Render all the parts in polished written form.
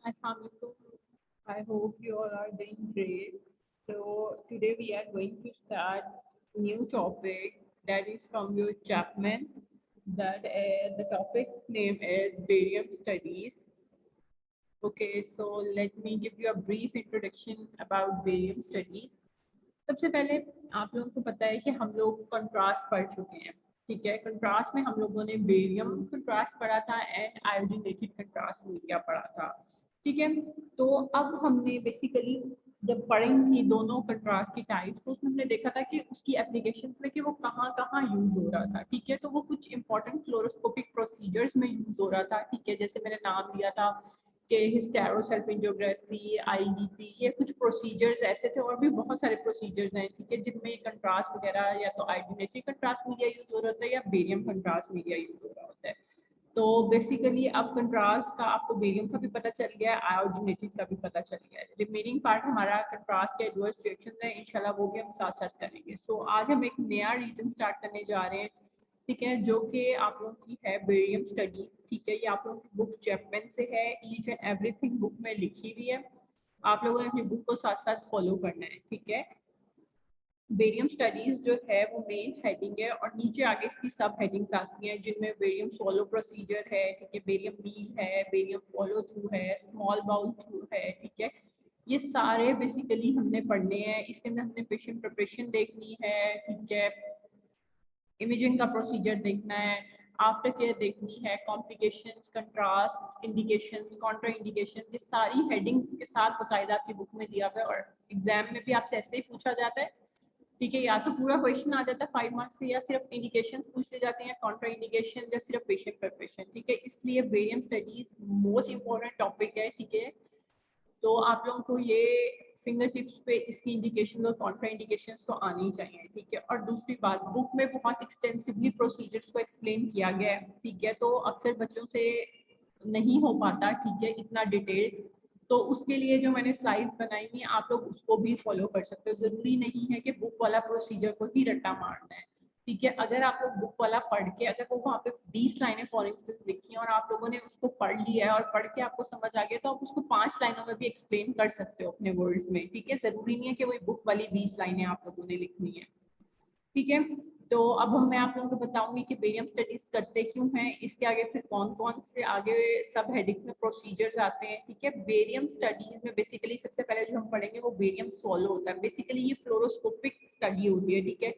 Assalamualaikum. I hope you all are doing great. So today we are going to start new topic that is from your Chapman. That the topic name is barium studies. Okay, so let me give you a brief introduction about barium studies. सबसे पहले आप लोगों को पता है कि हम लोग कंट्रास्ट पढ़ चुके हैं, ठीक है। कंट्रास्ट में हम लोगों ने बेरियम कंट्रास्ट पढ़ा था एंड आयोडीनेटेड कंट्रास्ट मीडिया पढ़ा था, ठीक है। तो अब हमने बेसिकली जब पढ़ेंगे दोनों कंट्रास्ट की टाइप्स, तो उसमें हमने देखा था कि उसकी एप्लीकेशंस में कि वो कहाँ कहाँ यूज हो रहा था, ठीक है। तो वो कुछ इंपॉर्टेंट फ्लोरोस्कोपिक प्रोसीजर्स में यूज हो रहा था, ठीक है। जैसे मैंने नाम लिया था कि हिस्टेरोसल्फिंजियोग्राफी, आईडीपी, ये कुछ प्रोसीजर्स ऐसे थे, और भी बहुत सारे प्रोसीजर्स हैं, ठीक है, जिनमें कंट्रास्ट वगैरह या तो आयोडीनेटेड कंट्रास्ट मीडिया यूज हो रहा होता है या बेरियम कंट्रास्ट मीडिया यूज हो रहा होता है। तो बेसिकली अब कंट्रास्ट का आपको बेरियम का भी पता चल गया है, आयोडीनेटेड का भी पता चल गया है। रिमेनिंग पार्ट हमारा कंट्रास्ट के एडवर्स रिएक्शंस है, इंशाल्लाह वो भी हम साथ साथ करेंगे। सो आज हम एक नया रीजन स्टार्ट करने जा रहे हैं, ठीक है, जो कि आप लोगों की है बेरियम स्टडीज, ठीक है। ये आप लोगों की बुक चैपमैन से है, ईच एंड एवरीथिंग बुक में लिखी हुई है। आप लोगों ने अपनी बुक को साथ साथ फॉलो करना है, ठीक है। बेरियम स्टडीज जो है वो मेन हेडिंग है, और नीचे आगे इसकी सब हेडिंग्स आती हैं, जिनमें बेरियम सोलो प्रोसीजर है, ठीक है, बेरियम मील है, बेरियम फॉलो थ्रू है, स्मॉल बाउल थ्रू है, ठीक है। ये सारे बेसिकली हमने पढ़ने हैं। इसके अंदर हमने पेशेंट प्रिपरेशन देखनी है, ठीक है, इमेजिंग का प्रोसीजर देखना है, आफ्टर केयर देखनी है, complications, contrast, indications, Contra indication, ये सारी हेडिंग्स के साथ बकायदा आपकी बुक में दिया हुआ है, और एग्जाम में भी आपसे ऐसे ही पूछा जाता है, ठीक है। या तो पूरा क्वेश्चन आ जाता है 5 मार्क्स से, या सिर्फ इंडिकेशंस पूछ ले जाते हैं, कॉन्ट्रा इंडिकेशन, या सिर्फ पेशेंट प्रिपरेशन, ठीक है। इसलिए barium studies most important topic है, ठीक है। तो आप लोगों को ये फिंगर टिप्स पे इसकी इंडिकेशन और कॉन्ट्रा इंडिकेशंस तो आनी चाहिए, ठीक है। और दूसरी बात, बुक में बहुत एक्सटेंसिवली प्रोसीजर्स को एक्सप्लेन किया गया है, ठीक है। तो अक्सर बच्चों से नहीं हो पाता, ठीक है, इतना डिटेल। तो उसके लिए जो मैंने स्लाइड बनाई हुई आप लोग उसको भी फॉलो कर सकते हो। जरूरी नहीं है कि बुक वाला प्रोसीजर को ही रट्टा मारना है, ठीक है। अगर आप लोग बुक वाला पढ़ के, अगर वो वहाँ पे 20 लाइनें फॉर इंस्टेंस लिखी हैं और आप लोगों ने उसको पढ़ लिया है और पढ़ के आपको समझ आ गया, तो आप उसको 5 लाइनों में भी एक्सप्लेन कर सकते हो अपने वर्ड्स में, ठीक है। जरूरी नहीं है कि वही बुक वाली 20 लाइनें आप लोगों ने लिखनी है, ठीक है। तो अब मैं आप लोगों को बताऊंगी कि बेरियम स्टडीज करते क्यों हैं, इसके आगे फिर कौन कौन से आगे सब हेडिंग में प्रोसीजर्स आते हैं, ठीक है। बेरियम स्टडीज में बेसिकली सबसे पहले जो हम पढ़ेंगे वो बेरियम सोलो होता है। बेसिकली ये फ्लोरोस्कोपिक स्टडी होती है, ठीक है।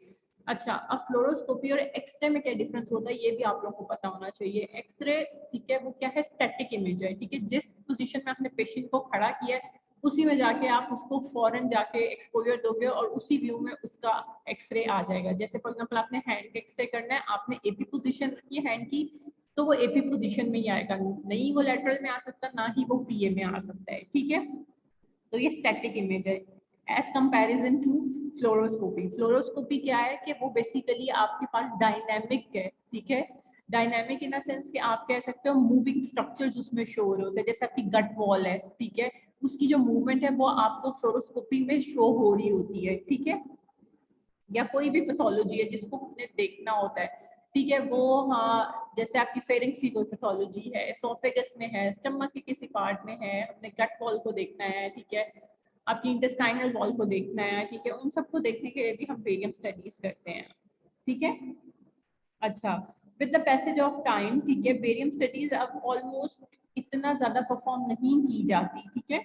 अच्छा, अब फ्लोरोस्कोपी और एक्सरे में क्या डिफरेंस होता है ये भी आप लोगों को पता होना चाहिए। एक्सरे, ठीक है, वो क्या है, स्टैटिक इमेज है, ठीक है। जिस पोजीशन में आपने पेशेंट को खड़ा किया है उसी में जाके आप उसको फौरन जाके एक्सपोजर दोगे और उसी व्यू में उसका एक्सरे आ जाएगा। जैसे फॉर एग्जांपल आपने हैंड का एक्सरे करना है, आपने एपी पोजीशन रखी है हैंड की, तो वो एपी पोजीशन में ही आएगा, नहीं वो लेटरल में आ सकता, ना ही वो पीए में आ सकता है, ठीक है। तो ये स्टैटिक इमेज है as comparison to fluoroscopy. Fluoroscopy क्या है कि वो बेसिकली आपके पास डायनेमिक है, ठीक है। डायनेमिक इन द सेंस कि आप कह सकते हो मूविंग स्ट्रक्चर्स उसमें शो हो रहे होते हैं, जैसे आपकी गट वॉल है, ठीक है, उसकी जो मूवमेंट है वो आपको फ्लोरोस्कोपी में शो हो रही होती है, ठीक है। या कोई भी पैथोलॉजी है जिसको हमने देखना होता है, ठीक है, वो, हाँ, जैसे आपकी फेरिंक्सियल पैथोलॉजी है, एसोफेगस में है, स्टमक के किसी पार्ट में है, अपने गट वॉल को देखना है, ठीक है, आपकी इंटेस्टाइनल वॉल को देखना है, ठीक है, उन सबको देखने के लिए भी हम बेरियम स्टडीज करते हैं, ठीक है। अच्छा, with the passage of time, ठीक है, बेरियम स्टडीज अब ऑलमोस्ट इतना ज्यादा परफॉर्म नहीं की जाती, ठीक है।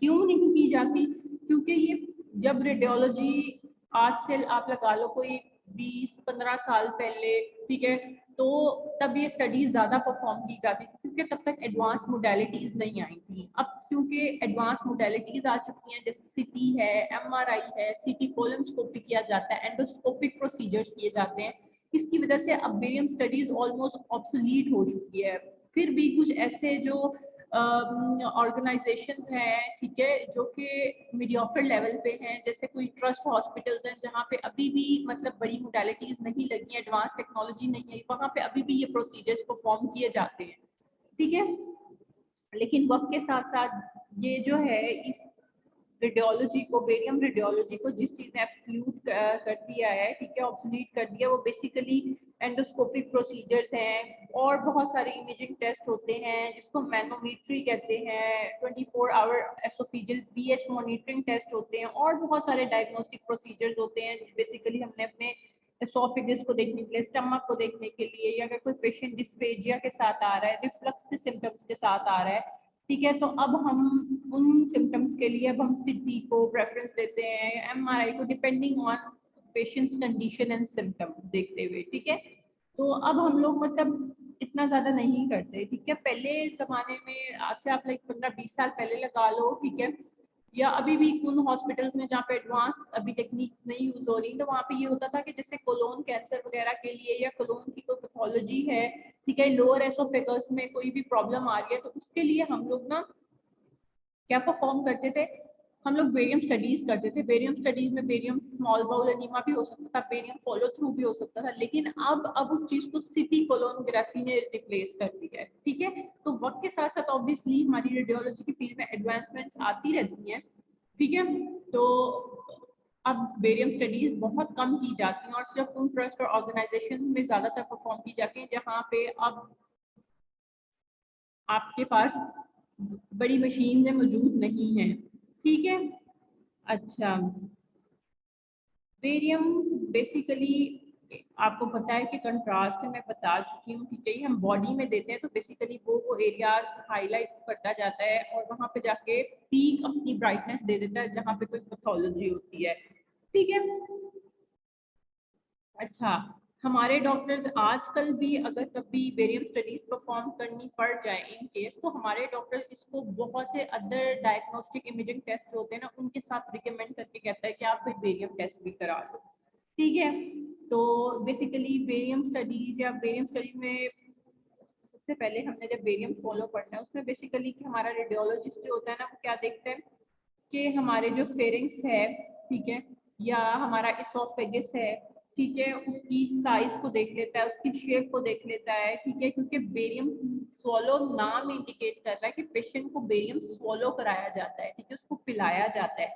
क्यों नहीं की जाती? क्योंकि ये जब रेडियोलॉजी आज से आप लगा लो कोई 20-15 साल पहले, ठीक है, तो तब ये स्टडीज ज्यादा परफॉर्म की जाती थी, क्योंकि तब तक एडवांस मोडेलिटीज नहीं आई थी। अब क्योंकि एडवांस मोडेलिटीज आ चुकी हैं, जैसे सीटी है, एमआरआई है, सीटी कोलोनोस्कोपी किया जाता है, एंडोस्कोपिक प्रोसीजर्स किए जाते हैं, इसकी वजह से अब बेरियम स्टडीज ऑलमोस्ट ऑब्सोलीट हो चुकी है। फिर भी कुछ ऐसे जो ऑर्गेनाइजेशन है, ठीक है, जो कि मीडियोकर लेवल पे हैं, जैसे कोई ट्रस्ट हॉस्पिटल्स हैं जहाँ पे अभी भी मतलब बड़ी मोडेलिटीज नहीं लगी, एडवांस टेक्नोलॉजी नहीं है, वहाँ पे अभी भी ये प्रोसीजर्स परफॉर्म किए जाते हैं, ठीक है। लेकिन वक्त के साथ साथ ये जो है इस रेडियोलॉजी को, बेरियम रेडियोलॉजी को जिस चीज ने एब्सोल्यूट कर दिया है, ठीक है, ऑब्सोलीट कर दिया, वो बेसिकली एंडोस्कोपिक प्रोसीजर्स हैं और बहुत सारे इमेजिंग टेस्ट होते हैं जिसको मैनोमेट्री कहते हैं, 24 hour oesophageal pH monitoring test होते हैं और बहुत सारे डायग्नोस्टिक प्रोसीजर्स होते हैं। बेसिकली हमने अपने एसोफेगस को देखने के लिए, स्टमक को देखने के लिए, या अगर कोई पेशेंट डिस्फेजिया के साथ आ रहा है, रिफ्लक्स के सिम्टम्स के साथ आ रहा है, ठीक है, तो अब हम उन सिम्टम्स के लिए अब हम सीटी को प्रेफरेंस देते हैं, एमआरआई को, depending on patients condition and symptom देखते हुए, ठीक है। तो अब हम लोग मतलब इतना ज्यादा नहीं करते, ठीक है। पहले जमाने में, आज से आप लाइक 15-20 साल पहले लगा लो, ठीक है, या अभी भी उन हॉस्पिटल्स में जहाँ पे एडवांस अभी टेक्निक्स नहीं यूज हो रही, तो वहाँ पे ये होता था कि जैसे कोलोन कैंसर वगैरह के लिए या कोलोन की कोई पैथोलॉजी है, ठीक है, लोअर एसोफेगस में कोई भी प्रॉब्लम आ रही है, तो उसके लिए हम लोग ना क्या परफॉर्म करते थे, हम लोग बेरियम स्टडीज करते थे। बेरियम स्टडीज में बेरियम स्मॉल बाउल एनीमा भी हो सकता था, बेरियम फॉलो थ्रू भी हो सकता था, लेकिन अब उस चीज को सिटी कोलोनोग्राफी ने रिप्लेस कर दिया है, ठीक है। तो वक्त के साथ साथ ऑब्वियसली हमारी रेडियोलॉजी की फील्ड में एडवांसमेंट्स आती रहती हैं, ठीक है। तो अब बेरियम स्टडीज बहुत कम की जाती हैं और सिर्फ उन ट्रस्ट और ऑर्गेनाइजेशन में ज्यादातर परफॉर्म की जाती है जहाँ पे अब आपके पास बड़ी मशीन मौजूद नहीं है, ठीक है। अच्छा, बेरियम बेसिकली आपको पता है कि कंट्रास्ट है, मैं बता चुकी हूँ, ठीक है। हम बॉडी में देते हैं तो बेसिकली वो एरियाज हाईलाइट करता जाता है और वहां पे जाके पीक अपनी ब्राइटनेस दे देता है जहाँ पे कोई पैथोलॉजी होती है, ठीक है। अच्छा, हमारे डॉक्टर्स आजकल भी अगर कभी बेरियम स्टडीज परफॉर्म करनी पड़ जाए इन केस, तो हमारे डॉक्टर्स इसको बहुत से अदर डायग्नोस्टिक इमेजिंग टेस्ट होते हैं ना उनके साथ रिकमेंड करके कहता है कि आप कोई बेरियम टेस्ट भी करा लो, ठीक है। तो बेसिकली बेरियम स्टडीज या बेरियम स्टडी में सबसे पहले हमने जब बेरियम फॉलो पढ़ना है उसमें बेसिकली कि हमारा रेडियोलॉजिस्ट जो होता है ना वो क्या देखता है कि हमारे जो फेरिंग्स है, ठीक है, या हमारा इसोफेगस है, ठीक है, उसकी साइज को देख लेता है, उसकी शेप को देख लेता है, ठीक है, क्योंकि बेरियम स्वॉलो नाम इंडिकेट कर रहा है कि पेशेंट को बेरियम स्वॉलो कराया जाता है, ठीक है, उसको पिलाया जाता है,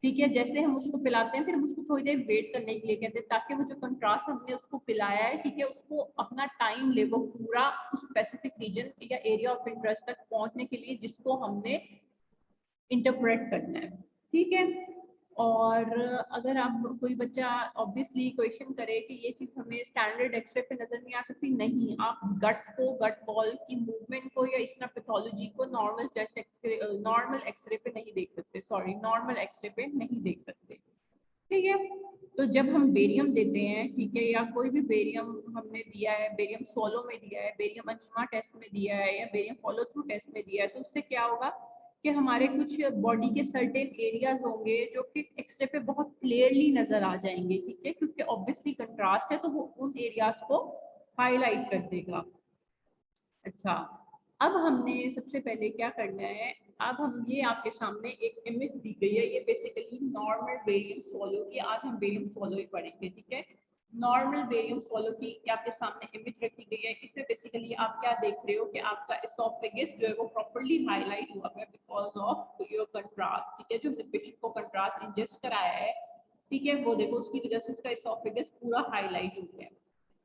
ठीक है। जैसे हम उसको पिलाते हैं फिर हम उसको थोड़ी देर वेट करने के लिए कहते हैं ताकि वो जो कंट्रास्ट हमने उसको पिलाया है, ठीक है, उसको अपना टाइम ले, वो पूरा उस स्पेसिफिक रीजन या एरिया ऑफ इंटरेस्ट तक पहुंचने के लिए जिसको हमने इंटरप्रेट करना है, ठीक है। और अगर आप कोई बच्चा ऑब्वियसली क्वेश्चन करे कि ये चीज हमें स्टैंडर्ड एक्सरे पे नजर नहीं आ सकती, नहीं, आप गट को, गट बॉल की मूवमेंट को या इस तरह पैथोलॉजी को normal chest x ray, normal x ray पे नहीं देख सकते, सॉरी, नॉर्मल एक्सरे पे नहीं देख सकते, ठीक है। तो जब हम बेरियम देते हैं, ठीक है, या कोई भी बेरियम हमने दिया है, बेरियम सोलो में दिया है, बेरियम अनीमा टेस्ट में दिया है या बेरियम फॉलो थ्रू टेस्ट में दिया है, तो उससे क्या होगा कि हमारे कुछ बॉडी के सर्टेन एरियाज होंगे जो कि एक्सरे पे बहुत क्लियरली नजर आ जाएंगे, ठीक है, क्योंकि ऑब्वियसली कंट्रास्ट है तो वो उन एरियाज को हाईलाइट कर देगा। अच्छा, अब हमने सबसे पहले क्या करना है, अब हम ये आपके सामने एक इमेज दी गई है, ये बेसिकली नॉर्मल बेरियम स्वॉलो की, आज हम बेरियम स्वॉलो ही पढ़ेंगे, ठीक है। नॉर्मल बेरियम स्वॉलो की आपके सामने इमेज रखी गई है। इससे बेसिकली आप क्या देख रहे हो कि आपका एसोफेगस जो है वो प्रॉपर्ली हाईलाइट हुआ है बिकॉज ऑफ योर कंट्रास्ट, ठीक है, जो हमने पेशेंट को कंट्रास्ट इंजेस्ट कराया है, ठीक है, वो देखो उसकी वजह से उसका एसोफेगस पूरा हाईलाइट हो गया है,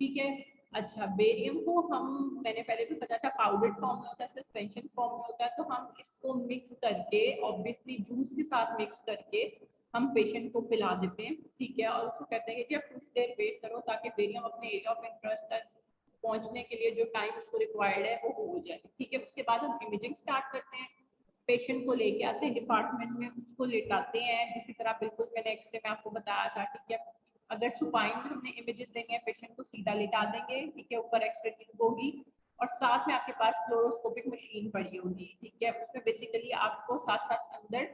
ठीक है। अच्छा, बेरियम को हम, मैंने पहले भी बताया था, पाउडर्ड फॉर्म में होता है, सस्पेंशन फॉर्म में होता है, तो हम इसको मिक्स करके ऑब्वियसली जूस के साथ मिक्स करके हम पेशेंट को पिला देते हैं, ठीक है, और उसको कहते हैं कि आप कुछ देर वेट करो ताकि बेरियम अपने एरिया ऑफ इंटरेस्ट तक पहुंचने के लिए जो टाइम उसको रिक्वायर्ड है वो हो जाए, ठीक है। उसके बाद हम इमेजिंग स्टार्ट करते हैं, पेशेंट को लेके आते हैं डिपार्टमेंट में, उसको लेटाते हैं जिसी तरह बिल्कुल मैंने एक्सरे में आपको बताया था, ठीक है। अगर सुपाइन में हमने इमेजेस देंगे, पेशेंट को सीधा लेटा देंगे, ठीक है, ऊपर एक्सरे ट्यूब होगी और साथ में आपके पास फ्लोरोस्कोपिक मशीन पड़ी होगी, ठीक है। उसमें बेसिकली आपको साथ साथ अंदर,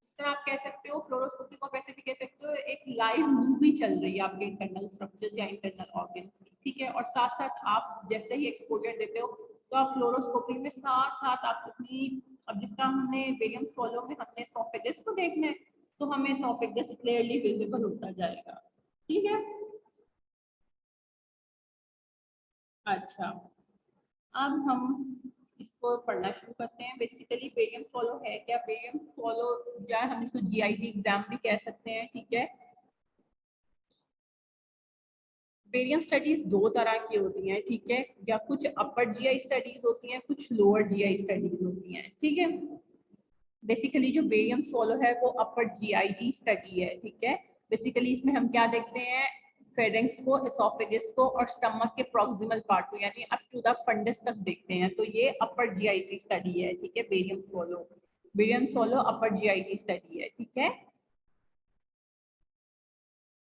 जिस तरह आप कह सकते हो फ्लोरोस्कोपी को वैसे भी कह सकते हो, एक लाइव मूवी चल रही है आपके इंटरनल स्ट्रक्चर्स या इंटरनल ऑर्गन्स की, ठीक है। और साथ साथ आप जैसे ही एक्सपोजर देते हो तो आप फ्लोरोस्कोपी में साथ साथ आप अपनी, अब जिसका हमने बेरियम फॉलो में हमने एसोफेगस को देखना है तो हमें एसोफेगस क्लियरली विजिबल होता जाएगा, ठीक है। अच्छा, अब हम इसको पढ़ना शुरू करते हैं। बेसिकली बेरियम फॉलो है क्या? बेरियम फॉलो या हम इसको जीआईटी एग्जाम भी कह सकते हैं, ठीक है। बेरियम स्टडीज दो तरह की होती हैं, ठीक है, या कुछ अपर जीआई स्टडीज होती हैं, कुछ लोअर जीआई स्टडीज होती हैं, ठीक है। बेसिकली जो बेरियम फॉलो है वो अपर जीआईटी स्टडी है, ठीक है। बेसिकली इसमें हम क्या देखते हैं, फेरेंक्स को, एसोफेगस को और स्टमक के प्रॉक्सिमल पार्ट को, यानी अप टू द फंडस तक देखते हैं, तो ये अपर जीआईटी स्टडी है, ठीक है। बेरियम फॉलो, बेरियम फॉलो अपर जीआईटी स्टडी है, ठीक है,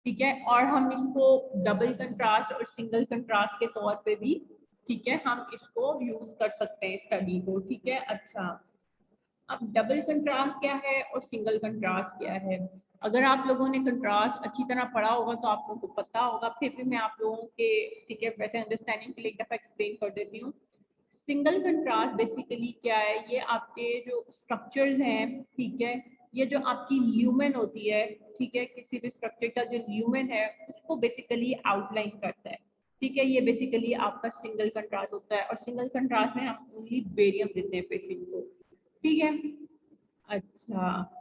ठीक है। और हम इसको डबल कंट्रास्ट और सिंगल कंट्रास्ट के तौर पे भी, ठीक है, हम इसको यूज कर सकते हैं स्टडी को, ठीक है। अच्छा, अब डबल कंट्रास्ट क्या है और सिंगल कंट्रास्ट क्या है? अगर आप लोगों ने कंट्रास्ट अच्छी तरह पढ़ा होगा तो आप लोगों को पता होगा, फिर भी मैं आप लोगों के, ठीक है, बेटर अंडरस्टैंडिंग के लिए एक दफा एक्सप्लेन कर देती हूँ। सिंगल कंट्रास्ट बेसिकली क्या है, ये आपके जो स्ट्रक्चर्स हैं, ठीक है, ये जो आपकी ल्यूमेन होती है, ठीक है, किसी भी स्ट्रक्चर का जो ल्यूमेन है उसको बेसिकली आउटलाइन करता है, ठीक है। ये बेसिकली आपका सिंगल कंट्रास्ट होता है, और सिंगल कंट्रास्ट में हम ओनली बेरियम देते हैं पेशेंट को, ठीक है। अच्छा,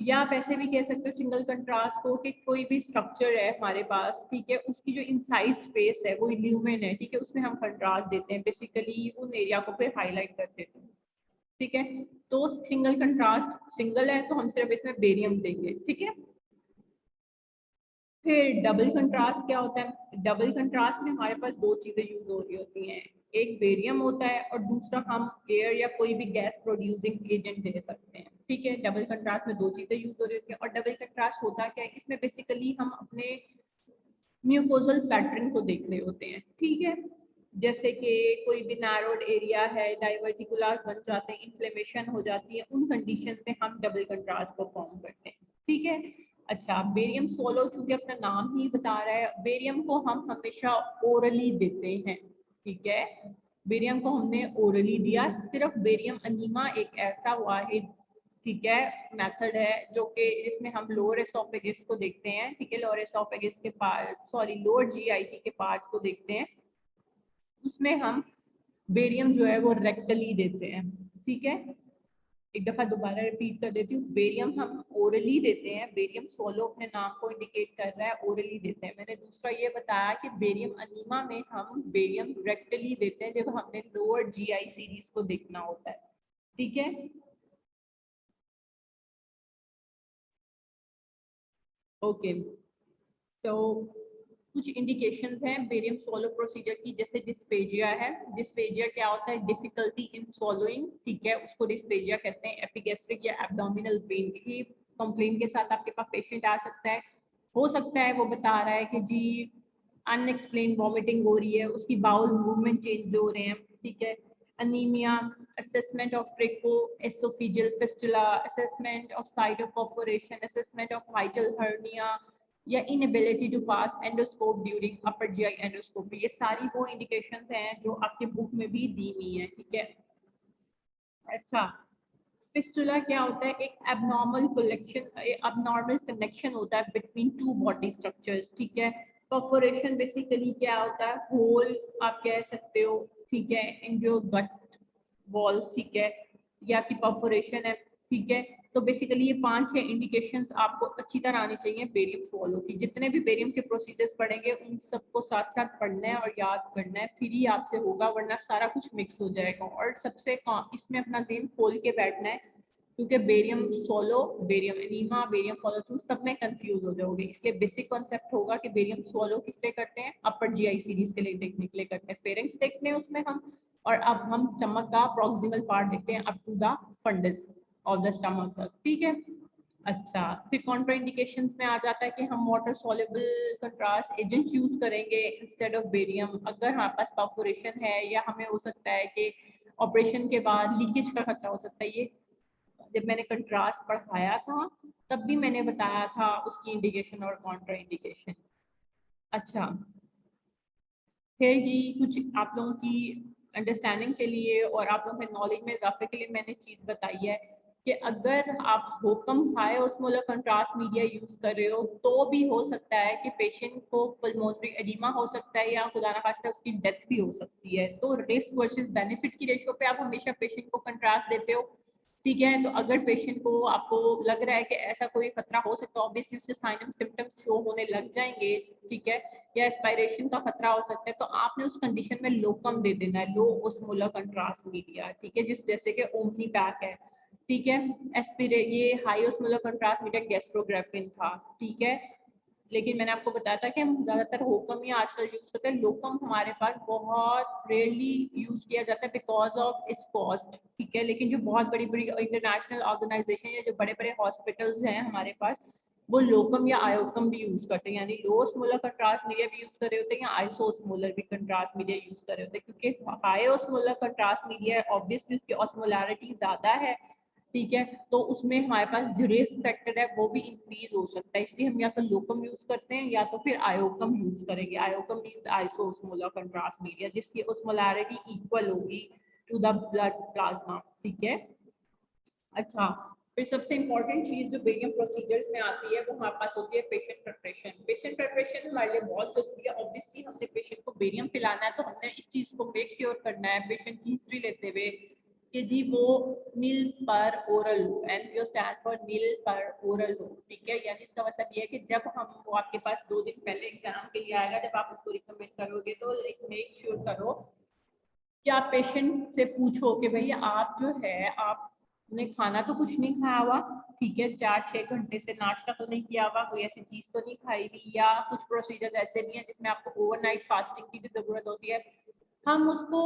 या आप ऐसे भी कह सकते हो सिंगल कंट्रास्ट को कि कोई भी स्ट्रक्चर है हमारे पास, ठीक है, उसकी जो इनसाइड स्पेस है वो ल्यूमेन है, ठीक है, उसमें हम कंट्रास्ट देते हैं, बेसिकली उन एरिया को फिर हाईलाइट कर देते हैं, ठीक है। तो सिंगल कंट्रास्ट सिंगल है तो हम सिर्फ इसमें बेरियम देंगे, ठीक है। फिर डबल कंट्रास्ट क्या होता है? डबल कंट्रास्ट में हमारे पास दो चीजें यूज हो रही होती हैं, एक बेरियम होता है और दूसरा हम एयर या कोई भी गैस प्रोड्यूसिंग एजेंट दे सकते हैं, ठीक है। डबल कंट्रास्ट में दो चीजें यूज हो रही होती हैं। और डबल कंट्रास्ट होता क्या है, इसमें बेसिकली हम अपने म्यूकोजल पैटर्न को देख रहे होते हैं, ठीक है। जैसे कि कोई भी नैरोड एरिया है, डाइवर्टिकुलर बन जाते हैं, इन्फ्लेमेशन हो जाती है, उन कंडीशन में हम डबल कंट्रास्ट परफॉर्म करते हैं, ठीक है। अच्छा, बेरियम सोलो चूंकि अपना नाम ही बता रहा है, बेरियम को हम हमेशा ओरली देते हैं, ठीक है। बेरियम को हमने ओरली दिया, सिर्फ बेरियम अनीमा एक ऐसा वाहिद, ठीक है, मेथड है जो कि इसमें हम लोअर एसोफेगस को देखते हैं, ठीक है, लोअर एसोफेगस के पार्ट, सॉरी लोअर जीआईटी के पार्ट को देखते हैं, उसमें हम बेरियम जो है वो रेक्टली देते हैं, ठीक है। एक दफा दोबारा रिपीट कर देती हूँ, बेरियम हम ओरली देते हैं, बेरियम सोलो अपने नाम को इंडिकेट कर रहा है, ओरली देते हैं। मैंने दूसरा ये बताया कि बेरियम अनीमा में हम बेरियम रेक्टली देते हैं जब हमने लोअर जीआई सीरीज को देखना होता है, ठीक है। ओके, तो कुछ इंडिकेशंस हैं बेरियम सोलो प्रोसीजर की, जैसे डिस्पेजिया है। डिस्पेजिया क्या होता है? डिफिकल्टी इन सोलोइंग, ठीक है, उसको डिस्पेजिया कहते हैं। एपिगैस्ट्रिक या एब्डोमिनल पेन की कंप्लेन के साथ आपके पास पेशेंट आ सकता है, हो सकता है वो बता रहा है कि जी अनएक्सप्लेन वॉमिटिंग हो रही है, उसकी बाउल मूवमेंट चेंज हो रहे हैं, ठीक है। Anaemia, assessment of trachoesophageal fistula, assessment of site of perforation, assessment of hiatal hernia या inability to pass endoscope during upper GI endoscopy, ये सारी वो इंडिकेशंस हैं जो आपके बुक में भी दी हुई हैं, ठीक है। अच्छा, फिस्टुला क्या होता है? एक एबनॉर्मल कलेक्शन, एबनॉर्मल कनेक्शन होता है बिटवीन टू बॉडी स्ट्रक्चर्स, ठीक है। परफोरेशन बेसिकली क्या होता है? होल आप कह सकते हो, ठीक है, इन जो गट वॉल, ठीक है, ये आपकी परफोरेशन है, ठीक है। तो बेसिकली ये 5-6 इंडिकेशंस आपको अच्छी तरह आनी चाहिए बेरियम फॉलो की। जितने भी बेरियम के प्रोसीजर्स पढ़ेंगे उन सबको साथ साथ पढ़ना है और याद करना है, फिर ही आपसे होगा, वरना सारा कुछ मिक्स हो जाएगा। और सबसे इसमें अपना जेन खोल के बैठना है, क्योंकि barium solo, barium enema, barium follow through सब में कंफ्यूज हो जाओगे। इसलिए बेसिक कॉन्सेप्ट होगा कि बेरियम सोलो किससे करते हैं? अपर जीआई सीरीज के लिए देखने के लिए करते हैं, फेरेंक्स देखते हैं उसमें हम। और अब हम स्टमक का प्रॉक्सिमल पार्ट देखते हैं up to the fundus of the stomach तक, ठीक है। अच्छा, फिर कॉन्ट्राइंडिकेशंस में आ जाता है कि हम water soluble contrast agent use करेंगे इंस्टेड ऑफ बेरियम अगर हमारे पास परफोरेशन है, या हमें हो सकता है कि ऑपरेशन के बाद लीकेज का खतरा हो सकता है। ये जब मैंने कंट्रास्ट पढ़ाया था तब भी मैंने बताया था उसकी इंडिकेशन और कॉन्ट्रा इंडिकेशन। अच्छा, फिर ही कुछ आप लोगों की अंडरस्टैंडिंग के लिए और आप लोगों के नॉलेज में इजाफे के लिए मैंने चीज़ बताई है कि अगर आप कम high osmolar contrast media use कर रहे हो तो भी हो सकता है कि पेशेंट को पल्मोनरी एडिमा हो सकता है या खुदा ना खास्ता उसकी डेथ भी हो सकती है। तो रिस्क वर्सेस बेनिफिट की रेशियो पे आप हमेशा पेशेंट को कंट्रास्ट देते हो, ठीक है। तो अगर पेशेंट को आपको लग रहा है कि ऐसा कोई खतरा हो सकता है, ऑब्वियसली उसके साइन एंड सिम्टम्स शो होने लग जाएंगे, ठीक है, या एस्पायरेशन का खतरा हो सकता है, तो आपने उस कंडीशन में लोकम दे देना है, लो ओस्मोलर कंट्रास्ट मीडिया, ठीक है, जिस जैसे कि ओमनी पैक है, ठीक है। एस्पिरे ये high osmolar contrast media Gastrografin था, ठीक है। लेकिन मैंने आपको बताया था कि हम ज्यादातर होकम ही आजकल यूज करते हैं, लोकम हमारे पास बहुत रेयरली यूज किया जाता है बिकॉज ऑफ इट्स कॉस्ट, ठीक है। लेकिन जो बहुत बड़ी बड़ी इंटरनेशनल ऑर्गेनाइजेशन या जो बड़े बड़े हॉस्पिटल्स हैं हमारे पास, वो लोकम या आयोकम भी यूज करते हैं, यानी लो ओस्मोलर कंट्रास्ट मीडिया भी यूज कर रहे होते हैं या आइसोस्मोलर भी कंट्रास्ट मीडिया यूज कर रहे होते हैं, क्योंकि high osmolar contrast media obviously उसकी ऑस्मोलैरिटी ज्यादा है, ठीक है, तो उसमें हमारे पास जो रिस्क फैक्टर है वो भी इंक्रीज हो सकता है, इसलिए हम या तो लोकम यूज करते हैं या तो फिर आयोकम यूज करेंगे। आयोकम मींस आइसोस्मोलर कंट्रास्ट मीडिया, जिसकी ओस्मोलैरिटी इक्वल होगी टू द ब्लड प्लाज्मा, ठीक है। अच्छा, फिर सबसे इंपॉर्टेंट चीज जो बेरियम प्रोसीजर्स में आती है वो हमारे पास होती है पेशेंट प्रिपरेशन। पेशेंट प्रिपरेशन हमारे लिए बहुत जरूरी है। ऑब्वियसली हमने पेशेंट को बेरियम पिलाना है तो हमने इस चीज को मेक श्योर करना है पेशेंट की हिस्ट्री लेते हुए कि जी वो नील पर ओरल हो, एनपीओ स्टैंड फॉर नील पर ओरल हो, ठीक है। यानी इसका मतलब ये है कि जब हम वो आपके पास 2 दिन पहले एग्जाम के लिए आएगा, जब आप उसको रिकमेंड करोगे तो मेक श्योर करो कि आप पेशेंट से पूछो कि भाई आप जो है आपने खाना तो कुछ नहीं खाया हुआ, ठीक है, 4-6 घंटे से नाश्ता तो नहीं किया हुआ, कोई ऐसी चीज तो नहीं खाई हुई, या कुछ प्रोसीजर ऐसे भी हैं जिसमें आपको ओवरनाइट फास्टिंग की भी जरूरत होती है। हम उसको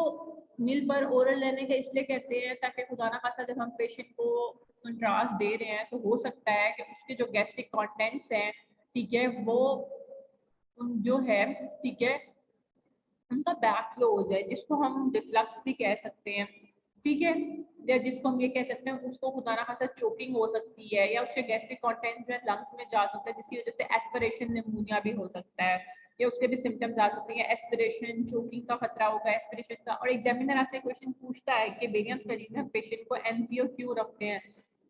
नील पर ओरल लेने का इसलिए कहते हैं ताकि खुदा ना खास्ता जब हम पेशेंट को कंट्रास्ट दे रहे हैं तो हो सकता है कि उसके जो गैस्ट्रिक कंटेंट्स हैं, ठीक है, वो जो है, ठीक है, उनका बैक फ्लो हो जाए, जिसको हम रिफ्लक्स भी कह सकते हैं, ठीक है, या जिसको हम ये कह सकते हैं उसको खुदा ना खास्ता चोकिंग हो सकती है, या उसके गैस्ट्रिक कंटेंट जो है लंग्स में जा सकता है, जिसकी वजह से एस्पिरेशन निमोनिया भी हो सकता है, या उसके भी सिम्टम्स आ सकते हैं, एस्पिरेशन चोकिंग का खतरा होगा, एस्पिरेशन का। और एग्जामिनर आपसे क्वेश्चन पूछता है कि बेरियम स्टडीज में हम पेशेंट को एनपीओ क्यों रखते हैं,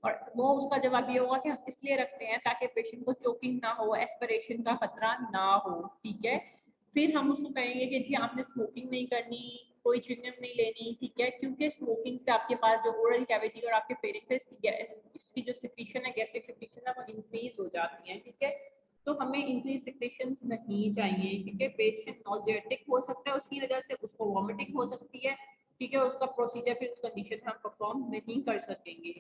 और वो उसका जवाब ये होगा कि हम इसलिए रखते हैं ताकि पेशेंट को चोकिंग ना हो, एस्पिरेशन का खतरा ना हो, ठीक है। फिर हम उसको कहेंगे कि जी आपने स्मोकिंग नहीं करनी, कोई च्युइंगम नहीं लेनी, ठीक है, क्योंकि स्मोकिंग से आपके पास जो ओरल कैविटी और आपके फेरिंक्स है इसकी जो सिक्रीशन है, गैस्ट्रिक सिक्रीशन है, वो इंक्रीज हो जाती है, ठीक है। तो हमें इंक्रीज सिक्रीशन नहीं चाहिए, ठीक है। पेशेंट नॉजेटिक हो सकता है, उसकी वजह से उसको वॉमिटिंग हो सकती है, ठीक है, उसका प्रोसीजर फिर उस कंडीशन में हम परफॉर्म नहीं कर सकेंगे,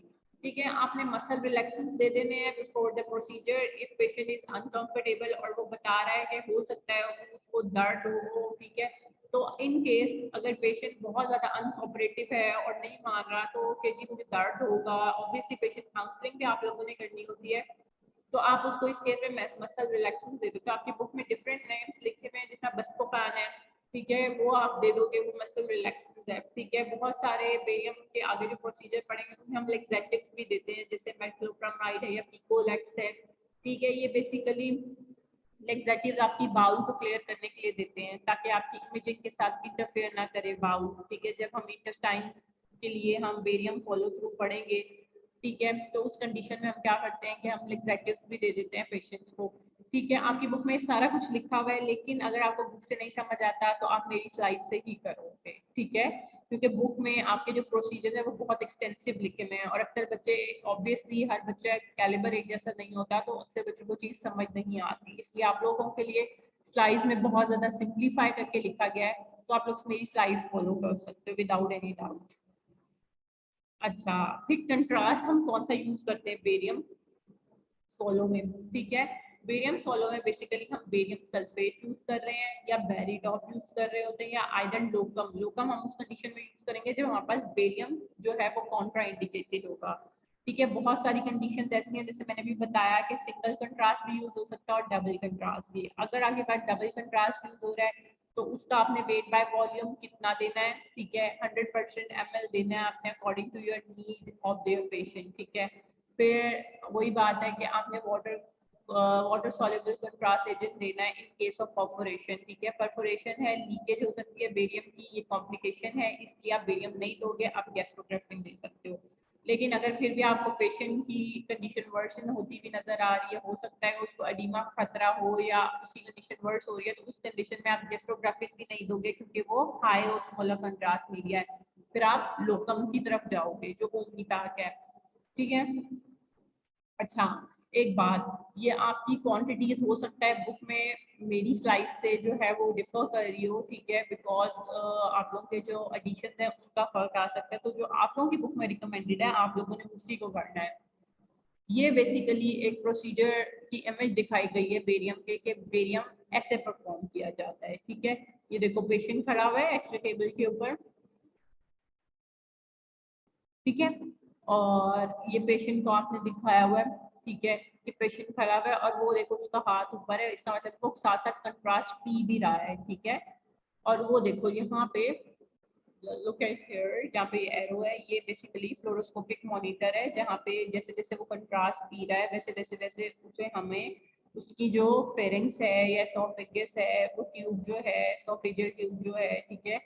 ठीक है। आपने मसल रिलैक्सेंस दे देने हैं before the procedure if patient is uncomfortable और वो बता रहा है कि हो सकता है उसको दर्द हो, ठीक है। तो इन केस अगर पेशेंट बहुत ज्यादा अनकोऑपरेटिव है और नहीं मान रहा तो कि जी मुझे दर्द होगा, ऑब्वियसली पेशेंट काउंसलिंग भी आप लोगों ने करनी होती है, तो आप उसको इस केस में मसल रिलैक्सेंस दे दो। तो आपकी बुक में डिफरेंट नेम्स लिखे हुए हैं, जिसमें बस्कोपैन है, ठीक है, वो आप दे दोगे, वो मसल रिलैक्सेंस है, ठीक है। बहुत सारे बेरियम के आगे जो प्रोसीजर पढ़ेंगे उसमें हम लेक्सेटिव्स भी देते हैं, जैसे मेक्लोप्रामाइड है या पिकोलेक्स है, ठीक है। ये बेसिकली लेक्सेटिव्स आपकी बाउल को क्लियर करने के लिए देते हैं ताकि आपकी इमेजिंग के साथ इंटरफेयर ना करे बाउल, ठीक है। जब हम इंटेस्टाइन के लिए हम बेरियम फॉलो थ्रू पढ़ेंगे, ठीक है, तो उस कंडीशन में हम क्या करते हैं कि हम लेक्सेटिव्स भी दे देते हैं पेशेंट्स को, ठीक है। आपकी बुक में सारा कुछ लिखा हुआ है, लेकिन अगर आपको बुक से नहीं समझ आता तो आप मेरी स्लाइड से ही करोगे, ठीक है, क्योंकि बुक में आपके जो प्रोसीजर है वो बहुत एक्सटेंसिव लिखे हुए हैं और अक्सर बच्चे, ऑब्वियसली हर बच्चा कैलिबर एक जैसा नहीं होता, तो अक्सर बच्चों को चीज समझ नहीं आती, इसलिए आप लोगों के लिए स्लाइड्स में बहुत ज्यादा सिंप्लीफाई करके लिखा गया है, तो आप लोग मेरी स्लाइड्स फॉलो कर सकते हो विदाउट एनी डाउट। अच्छा, फिर कंट्रास्ट हम कौन सा यूज करते हैं बेरियम सोलो में, ठीक है। बेरियम सोलो में बेसिकली हम बेरियम सल्फेट यूज कर रहे हैं या बेरीडॉप यूज कर रहे होते हैं या आयरन लोकम। लोकम हम उस कंडीशन में यूज करेंगे जब हमारे पास बेरियम जो है वो कॉन्ट्रा इंडिकेटेड होगा, ठीक है। बहुत सारी कंडीशन ऐसी हैं, जैसे मैंने भी बताया कि सिंगल कंट्रास्ट भी यूज हो सकता है और डबल कंट्रास्ट भी। अगर आपके पास डबल कंट्रास्ट यूज हो रहा है तो उसका आपने वेट बाय वॉल्यूम कितना देना है, ठीक है, 100% ml देना है आपने according to your need of their patient, ठीक है। फिर वही बात है कि आपने वाटर सॉल्युबल कंट्रास्ट एजेंट देना है इन केस ऑफ परफोरेशन, ठीक है। परफोरेशन है, लीकेज हो सकती है बेरियम की, ये कॉम्प्लिकेशन है, इसलिए आप बेरियम नहीं दोगे, आप गैस्ट्रोग्राफिन दे सकते हो। लेकिन अगर फिर भी आपको पेशेंट की कंडीशन वर्सन होती हुई नजर आ रही है, हो सकता है उसको एडिमा खतरा हो या उसकी कंडीशन वर्स हो रही है, तो उस कंडीशन में आप गेस्ट्रोग्राफिक भी नहीं दोगे क्योंकि वो हाई ओस्मोलर कंट्रास्ट मीडिया है। फिर आप लोकम की तरफ जाओगे जो ओमनीटाक है, ठीक है। अच्छा, एक बात, ये आपकी क्वांटिटीज हो सकता है बुक में मेरी स्लाइड से जो है वो डिफर कर रही हो, ठीक है, बिकॉज आप लोगों के जो एडिशन है उनका फर्क आ सकता है, तो जो आप लोगों की बुक में रिकमेंडेड है आप लोगों ने उसी को करना है। ये बेसिकली एक प्रोसीजर की इमेज दिखाई गई है बेरियम के, कि बेरियम ऐसे परफॉर्म किया जाता है, ठीक है। ये देखो पेशेंट खड़ा हुआ है एक्सरे टेबल के ऊपर, ठीक है, और ये पेशेंट को आपने दिखाया हुआ है, ठीक है, कि पेशेंट खड़ा हुआ है और वो देखो उसका हाथ ऊपर है, इसका मतलब वो साथ साथ कंट्रास्ट पी भी रहा है, ठीक है। और वो देखो यहाँ पे, लुक एट हियर, जहाँ पे एरो है, ये बेसिकली फ्लोरोस्कोपिक मॉनिटर है, जहाँ पे जैसे जैसे वो कंट्रास्ट पी रहा है वैसे वैसे वैसे उसे हमें उसकी जो फेरिंग्स है या एसोफेगस है, वो ट्यूब जो है, एसोफेजियल ट्यूब जो है, ठीक है,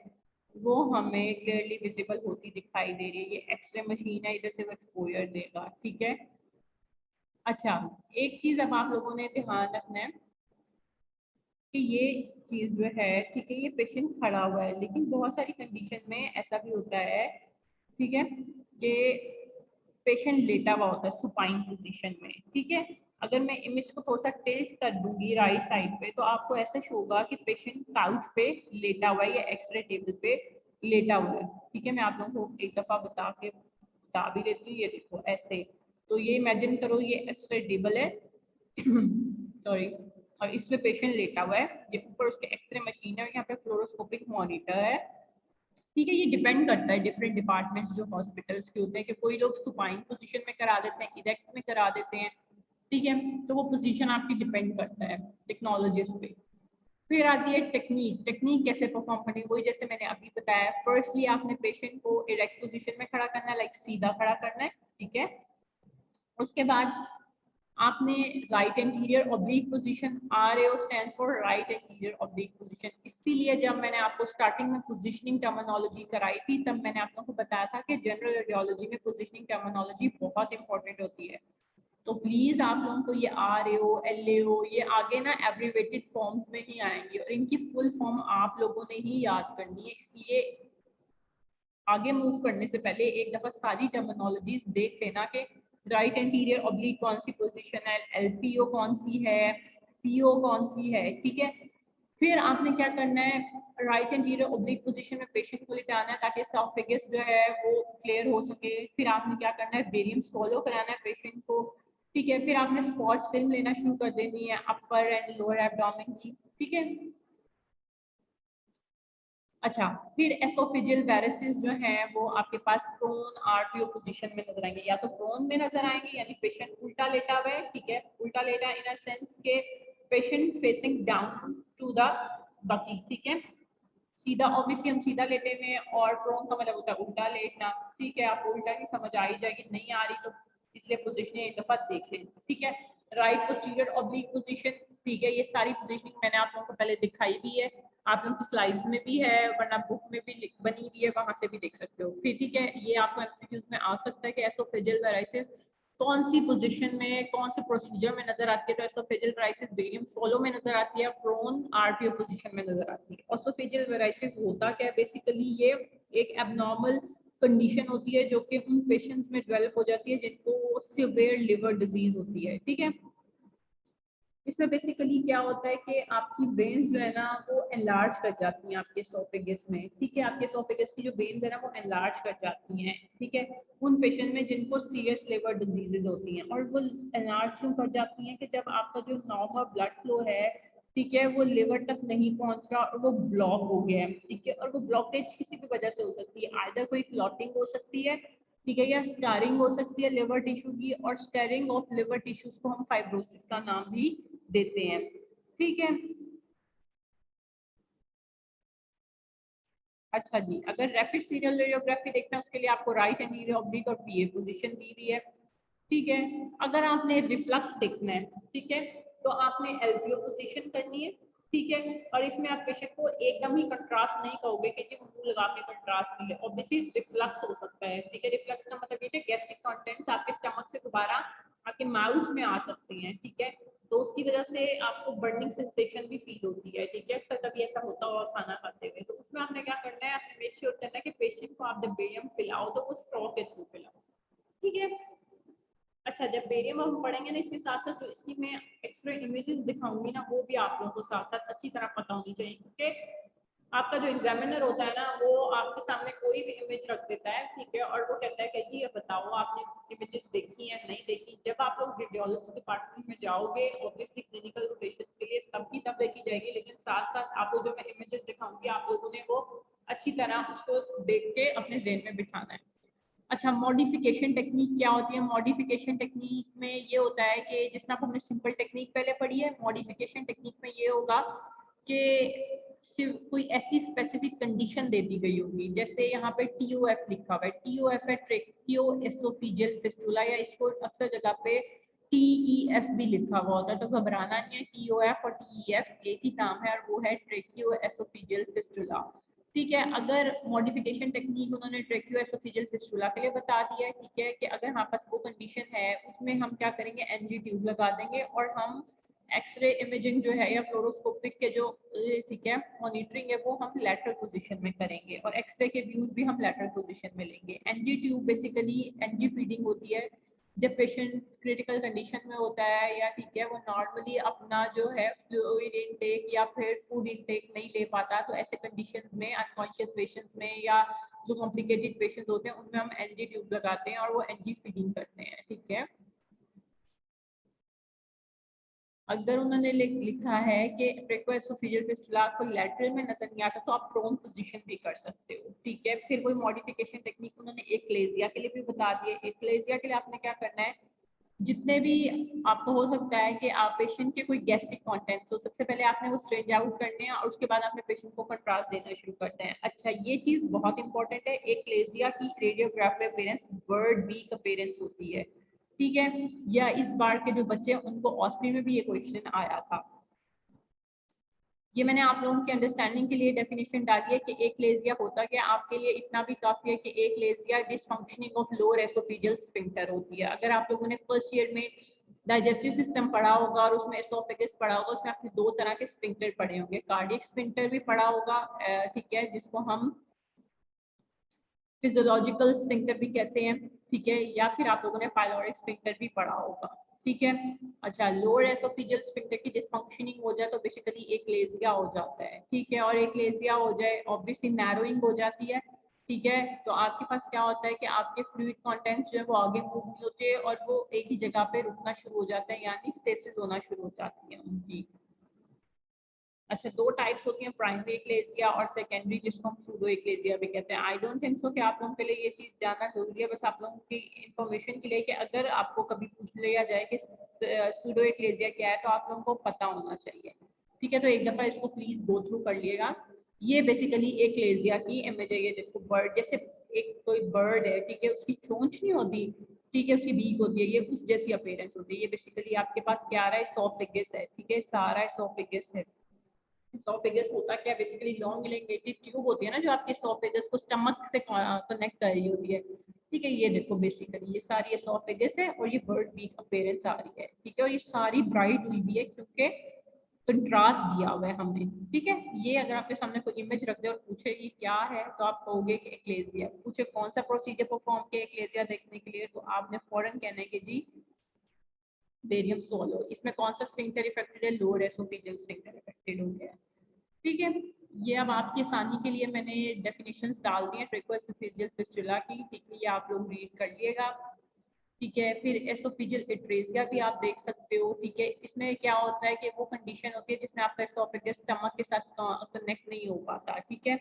वो हमें क्लियरली विजिबल होती दिखाई दे रही है। ये एक्सरे मशीन है, इधर से वो एक्सपोजर देगा, ठीक है। अच्छा, एक चीज अब आप लोगों ने ध्यान रखना है कि ये चीज जो है, ठीक है, ये पेशेंट खड़ा हुआ है, लेकिन बहुत सारी कंडीशन में ऐसा भी होता है, ठीक है, कि पेशेंट लेटा हुआ होता है सुपाइन पोजीशन में, ठीक है। अगर मैं इमेज को थोड़ा सा टिल्ट कर दूंगी राइट साइड पे, तो आपको ऐसा शो होगा कि पेशेंट काउच पे लेटा हुआ है या एक्सरे टेबल पे लेटा हुआ है, ठीक है। मैं आप लोगों को एक दफा बता भी देती हूँ, ये देखो ऐसे। तो ये इमेजिन करो ये एक्सरे टेबल है सॉरी, और इसमें पेशेंट लेटा हुआ है, ये ऊपर उसके एक्सरे मशीन है और यहाँ पे फ्लोरोस्कोपिक मॉनिटर है, ठीक है। ये डिपेंड करता है डिफरेंट डिपार्टमेंट्स जो हॉस्पिटल्स के होते हैं, कि कोई लोग सुपाइन पोजीशन में करा देते हैं, इरेक्ट में करा देते हैं, ठीक है। तो वो पोजीशन आपकी डिपेंड करता है टेक्नोलॉजीज पे। फिर आती है टेक्निक, टेक्निक कैसे परफॉर्म करनी है, वही जैसे मैंने अभी बताया। फर्स्टली आपने पेशेंट को इरेक्ट पोजीशन में खड़ा करना है, लाइक सीधा खड़ा करना है, ठीक है। उसके बाद आपने right anterior oblique position, RAO stand for right anterior oblique position. इसीलिए जब मैंने आपको स्टार्टिंग में पोजीशनिंग टर्मिनोलॉजी कराई थी, तब मैंने आप लोगों को बताया था कि जनरल रेडियोलॉजी में पोजीशनिंग टर्मिनोलॉजी बहुत इंपॉर्टेंट होती है। तो प्लीज आप लोगों को ये RAO LAO ये आगे ना एब्रीवेटेड फॉर्म्स में ही आएंगे, और इनकी फुल फॉर्म आप लोगों ने ही याद करनी है, इसलिए आगे मूव करने से पहले एक दफा सारी टर्मिनोलॉजीज देख लेना कि राइट एंटीरियर ऑब्लिक कौन सी पोजीशन है, LPO कौन सी है, PO कौन सी है, ठीक है। फिर आपने क्या करना है, राइट एंटीरियर ऑब्लिक पोजीशन में पेशेंट को लेटाना है ताकि एसोफेगस जो है वो क्लियर हो सके। फिर आपने क्या करना है, बेरियम स्वॉलो कराना है पेशेंट को, ठीक है। फिर आपने स्पॉट्स फिल्म लेना शुरू कर देनी है अपर एंड लोअर एब्डोमेन की, ठीक है। अच्छा, फिर एसोफेजियल वेरिसेस जो हैं वो आपके पास प्रोन RPO पोजीशन में नजर आएंगे, या तो प्रोन में नजर आएंगे यानी पेशेंट उल्टा लेटा हुआ है, ठीक है, उल्टा लेटा इन अ सेंस के patient facing down to the bucky, ठीक है। सीधा ऑब्वियसली हम सीधा लेटे हुए हैं, और प्रोन का मतलब होता है उल्टा लेटना, ठीक है। आपको उल्टा की समझ आ ही जाएगी, नहीं आ रही तो इसलिए पोजीशन एक दफा देख लें, ठीक है। राइट पोस्टीरियर ऑब्लिक पोजीशन, ठीक है, ये सारी पोजीशनिंग मैंने आप लोगों को पहले दिखाई भी है, आप लोगों की स्लाइड्स में भी है, वरना बुक में भी बनी हुई है, वहां से भी देख सकते हो, फिर ठीक है। ये आपको एमसीक्यूज में आ सकता है कि एसोफेजियल वेराइसिस कौन सी पोजीशन में कौन से प्रोसीजर में नजर आती है, तो एसोफेजियल वेराइसिस बेरियम सोलो में नजर आती है, प्रोन RPO पोजीशन में नजर आती है। एसोफेजियल वेराइसिस होता क्या है, बेसिकली ये एक एबनॉर्मल कंडीशन होती है जो कि उन पेशेंट्स में डेवलप हो जाती है जिनको सिवियर लिवर डिजीज होती है, ठीक है। इसमें बेसिकली क्या होता है कि आपकी वेन्स जो है ना वो एनलार्ज कर जाती हैं आपके एसोफेगस में, ठीक है। आपके एसोफेगस की जो वेन्स है ना वो एनलार्ज कर जाती हैं, ठीक है, उन पेशेंट में जिनको सीरियस लिवर डिजीजेज होती हैं। और वो एनलार्ज क्यों कर जाती हैं कि जब आपका जो नॉर्मल ब्लड फ्लो है, ठीक है, वो लिवर तक नहीं पहुंच रहा और वो ब्लॉक हो गया है, ठीक है। और वो ब्लॉकेज किसी भी वजह से हो सकती है, आइदर कोई क्लॉटिंग हो सकती है, ठीक है, या स्कारिंग हो सकती है लिवर टिश्यू की, और स्कारिंग ऑफ लिवर टिश्यूज को हम फाइब्रोसिस का नाम भी देते हैं, ठीक है। अच्छा जी, अगर रैपिड सीरियल रेडियोग्राफी देखना है उसके लिए आपको राइट एंटीरियर ऑब्लिक और PA पोजीशन दी हुई है, ठीक है। अगर आपने रिफ्लक्स देखना है, ठीक है, तो आपने LPO पोजीशन करनी है, ठीक है। और इसमें आप पेशेंट को एकदम ही कंट्रास्ट नहीं कहोगे कि जी मुंह लगा के कंट्रास्ट नहीं है, ऑब्वियसली रिफ्लक्स हो सकता है। ठीक है, रिफ्लक्स का मतलब ये है गैस्ट्रिक कंटेंट्स आपके स्टमक से दोबारा आपके माउथ में आ सकती हैं। ठीक है, तो उसकी वजह से आपको बर्निंग सेंसेशन भी फील होती है। ठीक है, अक्सर कभी ऐसा होता होगा खाना खाते हुए, तो उसमें आपने क्या करना है, आपने मेक श्योर करना है कि पेशेंट को आप जब बेरियम पिलाओ तो वो स्ट्रॉ के थ्रू पिलाओ। ठीक है। अच्छा, जब बेरियम हम पढ़ेंगे ना, इसके साथ साथ जो इसकी मैं एक्सरे इमेजेस दिखाऊंगी ना, वो भी आप लोगों को साथ साथ अच्छी तरह पता होनी चाहिए, क्योंकि आपका जो एग्जामिनर होता है ना, वो आपके सामने कोई भी इमेज रख देता है। ठीक है, और वो कहता है कि जी ये बताओ आपने इमेजेस देखी या नहीं देखी। जब आप लोग रेडियोलॉजी डिपार्टमेंट में जाओगे ऑब्वियसली क्लिनिकल रोटेशन के लिए, तब की तब देखी जाएगी, लेकिन साथ साथ आपको जो मैं इमेजेस दिखाऊंगी आप लोगों ने वो अच्छी तरह उसको देख के अपने जेहन में बिठाना है। अच्छा, मॉडिफिकेशन टेक्निक क्या होती है? मॉडिफिकेशन टेक्निक में ये होता है कि जिस तरह हमने सिंपल टेक्निक पहले पढ़ी है, मॉडिफिकेशन टेक्निक में ये होगा कि सिर्फ कोई ऐसी स्पेसिफिक कंडीशन दे दी गई होगी, जैसे यहाँ पे TOF लिखा हुआ है, TOF है ट्रेकियो एसोफेजियल फिस्टुला, या इसको अक्सर जगह पे TEF भी लिखा हुआ होता है, तो घबराना नहीं है। TOF और TEF एक ही नाम है और वो है ट्रेकियो एसोफेजियल फिस्टुला। ठीक है, अगर मॉडिफिकेशन टेक्निक उन्होंने ट्रेकियो एसोफेजियल फिस्टुला के लिए बता दिया है, ठीक है, कि अगर हमारे पास वो कंडीशन है, उसमें हम क्या करेंगे, एनजी ट्यूब लगा देंगे और हम एक्सरे इमेजिंग जो है या फ्लोरोस्कोपिक के जो ठीक है मॉनिटरिंग है वो हम लैटरल पोजीशन में करेंगे, और एक्सरे के व्यूज भी हम लैटरल पोजीशन में लेंगे। NG tube basically NG feeding होती है जब पेशेंट क्रिटिकल कंडीशन में होता है, या ठीक है वो नॉर्मली अपना जो है फ्लूइड इनटेक या फिर फूड इनटेक नहीं ले पाता, तो ऐसे कंडीशंस में अनकॉन्शियस पेशेंट्स में या जो कॉम्प्लिकेटेड पेशेंट्स होते हैं उनमें हम एनजी ट्यूब लगाते हैं और वो एनजी फीडिंग करते हैं। ठीक है, अगर उन्होंने लिखा है कि ट्रेकोएसोफेजियल फिस्टुला को लैटरल में नजर नहीं आता, तो आप प्रोन पोजीशन भी कर सकते हो। ठीक है, फिर कोई मॉडिफिकेशन टेक्निक उन्होंने एक्लेजिया के लिए भी बता दिए। एक्लेजिया के लिए आपने क्या करना है, जितने भी आपको हो सकता है कि आप पेशेंट के कोई गैस्ट्रिक कंटेंट्स हो, सबसे पहले आपने वो स्ट्रेंज आउट करने हैं और उसके बाद आपने पेशेंट को कंट्रास्ट देना शुरू करते हैं। अच्छा, ये चीज बहुत इंपॉर्टेंट है, एक्लेजिया की radiography appearance bird beak appearance होती है। ठीक है, या इस बार के जो बच्चे हैं उनको ऑस्ट्री में भी ये क्वेश्चन आया था। ये मैंने आप लोगों की अंडरस्टैंडिंग के लिए डेफिनेशन डाली है कि एक्लेजिया होता क्या, आपके लिए इतना भी काफी है कि achalasia dysfunctioning of lower oesophageal sphincter होती है। अगर आप लोगों ने फर्स्ट ईयर में डाइजेस्टिव सिस्टम पढ़ा होगा और उसमें एसोफेगस पढ़ा होगा, उसमें आपने दो तरह के स्फिंक्टर पढ़े होंगे, कार्डियक स्फिंक्टर भी पढ़ा होगा, ठीक है, जिसको हम फिजियोलॉजिकल स्फिंक्टर भी कहते हैं। ठीक है, या फिर आप लोगों ने पाइलोरिक स्फिंक्टर भी पढ़ा होगा। ठीक है, अच्छा, लोअर एसोफेजियल स्फिंक्टर की डिसफंक्शनिंग हो जाए तो बेसिकली एक लेजिया हो जाता है। ठीक है, और एक लेजिया हो जाए ऑब्वियसली नैरोइंग हो जाती है। ठीक है, तो आपके पास क्या होता है कि आपके फ्लूइड कंटेंट्स जो है वो आगे मूव नहीं होते और वो एक ही जगह पे रुकना शुरू हो जाता है, यानी स्टेसिस होना शुरू हो जाती है उनकी। अच्छा, दो टाइप्स होती हैं, प्राइमरी एक्लेजिया और सेकेंडरी, जिसको हम सूडो एक्लेजिया भी कहते हैं। आई डोंट थिंक सो कि आप लोगों के लिए ये चीज जानना जरूरी है, बस आप लोगों की इंफॉर्मेशन के लिए कि अगर आपको कभी पूछ लिया जाए कि सूडो एक्लेजिया क्या है तो आप लोगों को पता होना चाहिए। ठीक है, तो एक दफा इसको प्लीज गो थ्रू कर लिएगा। ये बेसिकली एक्लेजिया की इमेज है। ये देखो बर्ड जैसे, एक कोई बर्ड है, ठीक है, उसकी चोंच नहीं होती, ठीक है, उसकी बीक होती है, ये उस जैसी अपीयरेंस होती है। ये बेसिकली आपके पास क्या आ रहा है, एसोफेगस है। ठीक है, सारा एसोफेगस है। एसोफेगस होता क्या, बेसिकली लॉन्ग इलेंगेटेड ट्यूब होती है ना, जो आपके एसोफेगस को स्टमक से कनेक्ट कर रही होती है। ठीक है, ये देखो बेसिकली ये सारी एसोफेगस है और ये बर्ड बीक अपीयरेंस आ रही है। ठीक है, और ये सारी ब्राइट हुई भी है क्योंकि कंट्रास्ट दिया हुआ है हमने। ठीक है, ये अगर आपके सामने कोई इमेज रख दे और पूछे ये क्या है, तो आप कहोगे कि एक्लेजिया। पूछे कौन सा प्रोसीजर परफॉर्म किया एक्लेजिया देखने के लिए, तो आपने फौरन कहना है कि जी बेरियम सोलो। इसमें कौन सा स्फिंक्टर इफेक्टेड है, लोअर एसोफेजियल स्फिंक्टर इफेक्टेड हो गया है। ठीक है, ये अब आपकी आसानी के लिए मैंने डेफिनेशंस डाल दी हैं ट्रेकोएसोफेजियल फिस्टुला की। ठीक है, ये आप लोग रीड कर लिएगा। ठीक है, फिर एसोफेजियल एट्रेसिया भी आप देख सकते हो। ठीक है, इसमें क्या होता है कि वो कंडीशन होती है जिसमें आपका एसोफेगस स्टमक के साथ कनेक्ट नहीं हो पाता। ठीक है,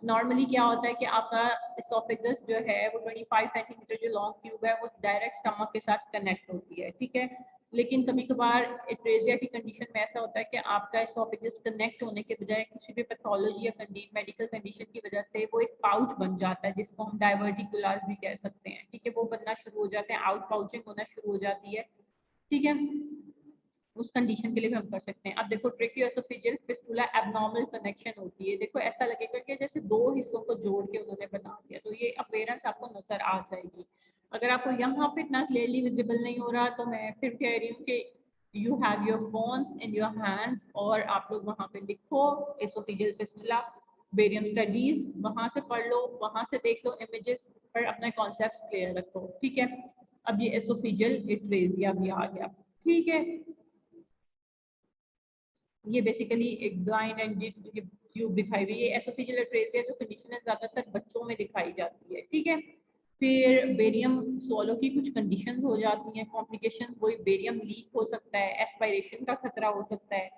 नॉर्मली क्या होता है कि आपका एसोफेगस जो है वो 25 सेंटीमीटर जो लॉन्ग ट्यूब है वो डायरेक्ट स्टमक के साथ कनेक्ट होती है। ठीक है, लेकिन कभी कभार एट्रेजिया की कंडीशन में ऐसा होता है कि आपका एसोफेगस कनेक्ट होने के बजाय किसी भी पैथोलॉजी या मेडिकल कंडीशन की वजह से वो एक पाउच बन जाता है, जिसको हम डाइवर्टिकुलर भी कह सकते हैं। ठीक है, वो बनना शुरू हो जाते हैं, आउट पाउचिंग होना शुरू हो जाती है। ठीक है, उस कंडीशन के लिए भी हम कर सकते हैं। अब देखो ट्रेकियोएसोफेजियल फिस्टुला एबनॉर्मल कनेक्शन होती है, देखो ऐसा लगेगा कि जैसे दो हिस्सों को जोड़ के उन्होंने बना दिया, तो ये अपीयरेंस आपको नजर आ जाएगी। अगर आपको यहाँ पे इतना क्लियरली विजिबल नहीं हो रहा तो मैं फिर कह रही हूँ कि you have your phones in your hands और आप लोग वहाँ पे लिखो एसोफेजियल फिस्टुला बेरियम स्टडीज, वहां से पढ़ लो, वहां से देख लो इमेजेस पर, अपने कॉन्सेप्ट क्लियर रखो, ठीक है। अब ये एसोफेजियल एट्रेजिया भी आ गया, ठीक है। ये बेसिकली एक ब्लाइंड एंड ट्यूब दिखाई हुई है, एसोफेजियल एट्रेजिया जो कंडीशन है ज्यादातर बच्चों में दिखाई जाती है, ठीक है। फिर बेरियम सोलो की कुछ कंडीशंस हो जाती हैं, कॉम्प्लिकेशंस, वही बेरियम लीक हो सकता है, एस्पायरेशन का खतरा हो सकता है,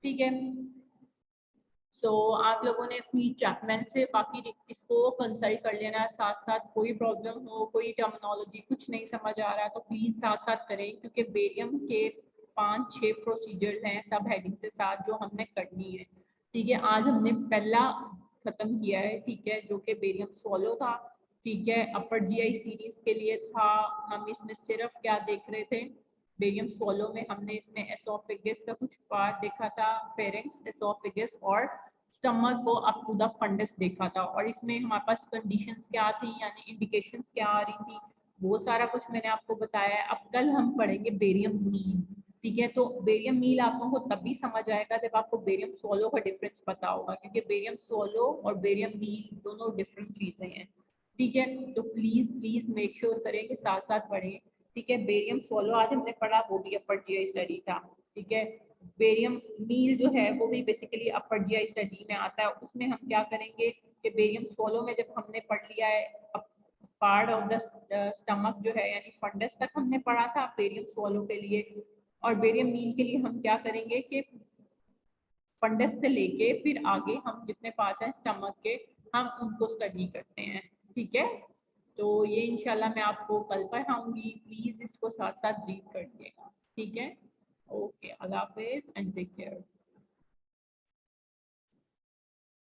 ठीक है। सो आप लोगों ने अपनी चैपमैन से बाकी इसको कंसल्ट कर लेना, साथ साथ कोई प्रॉब्लम हो, कोई टर्मिनोलॉजी कुछ नहीं समझ आ रहा तो प्लीज साथ साथ करें, क्योंकि बेरियम के 5-6 प्रोसीजर्स हैं सब हेडिंग से साथ जो हमने करनी है, ठीक है। आज हमने पहला खत्म किया है, ठीक है, जो कि बेरियम सोलो था, ठीक है। अपर जीआई सीरीज के लिए था, हम इसमें सिर्फ क्या देख रहे थे, बेरियम सोलो में हमने इसमें एसोफेगस का कुछ पार्ट देखा था, फेरिंक्स, एसोफेगस और स्टमक को अप टू द फंडस देखा था, और इसमें हमारे पास कंडीशंस क्या थी, यानी इंडिकेशंस क्या आ रही थी, वो सारा कुछ मैंने आपको बताया है। अब कल हम पढ़ेंगे बेरियम मील, ठीक है। तो बेरियम मील आप लोगों को तभी समझ आएगा जब आपको बेरियम सोलो का डिफरेंस पता होगा, क्योंकि बेरियम सोलो और बेरियम मील दोनों डिफरेंट चीजें हैं, ठीक है। तो प्लीज प्लीज मेक श्योर करें कि साथ साथ पढ़ें, ठीक है। बेरियम सोलो आज हमने पढ़ा, वो भी अपर जीआई स्टडी था, ठीक है। बेरियम मील जो है वो भी बेसिकली अपर जीआई स्टडी में आता है, उसमें हम क्या करेंगे कि बेरियम सोलो में जब हमने पढ़ लिया है पार्ट ऑफ द स्टमक जो है यानी फंडस तक हमने पढ़ा था बेरियम सोलो के लिए, और बेरियम मील के लिए हम क्या करेंगे कि फंडस से लेके फिर आगे हम जितने पार्ट्स हैं स्टमक के हम उनको स्टडी करते हैं, ठीक है। तो ये इंशाल्लाह मैं आपको कल पढ़ाऊंगी, प्लीज इसको साथ साथ रीड कर दिएगा, ठीक है। ओके, अल्लाह हाफिज एंड टेक केयर।